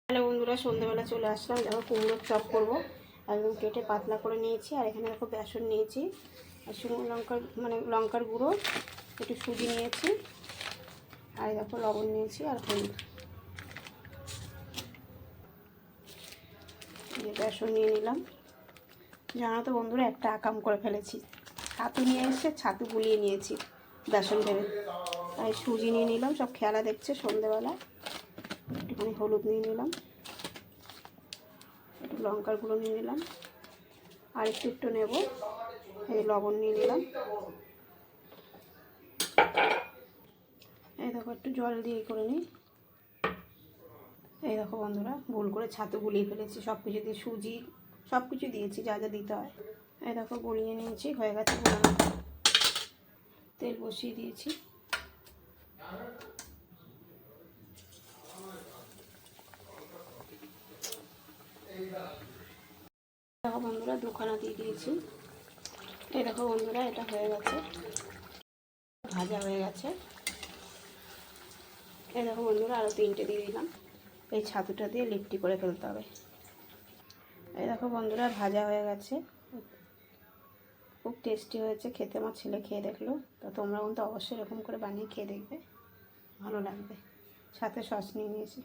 Hello বন্ধুরা, সন্ধ্যাবেলা চলে আসলাম। দেখো কুমড়োর চপ করবো। একদম কেটে পাতলা করে নিয়েছি। আর এখানে দেখো বেসন নিয়েছি, আর শুকনো লঙ্কার লঙ্কার গুঁড়ো, একটু সুজি নিয়েছি, আর দেখো লবণ নিয়েছি আর হলুদ। বেসন নিয়ে নিলাম। জানো তো বন্ধুরা, একটা আকাম করে ফেলেছি। ছাতু নিয়ে এসে ছাতু গুলিয়ে নিয়েছি বেসন ভেবে। তাই সুজি নিয়ে নিলাম। সব খেলা দেখছে সন্ধ্যেবেলা। একটুখানি হলুদ নিয়ে নিলাম, একটু লঙ্কার গুঁড়ো নিয়ে নিলাম, আর একটু নেব। এই লবণ নিয়ে নিলাম। এই দেখো একটু জল দিয়ে করে নিই। এই দেখো বন্ধুরা, ভুল করে ছাতু গুলিয়ে ফেলেছি। সব কিছু দিয়ে, সুজি সব কিছু দিয়েছি যা যা দিতে হয়। এই দেখো গুলিয়ে নিয়েছি, হয়ে গেছে গুলানো। তেল বসিয়ে দিয়েছি। দেখো বন্ধুরা, দুখানা দিয়ে দিয়েছি। এই দেখো বন্ধুরা, এটা হয়ে গেছে, ভাজা হয়ে গেছে। এই দেখো বন্ধুরা, আরও 3টে দিয়ে দিলাম। এই ছাতুটা দিয়ে লিট্টি করে ফেলতে হবে। এই দেখো বন্ধুরা, ভাজা হয়ে গেছে। খুব টেস্টি হয়েছে খেতে। আমার ছেলে খেয়ে দেখলো। তো তোমরা কিন্তু অবশ্যই এরকম করে বানিয়ে খেয়ে দেখবে, ভালো লাগবে। সাথে সস নিয়ে নিয়েছি।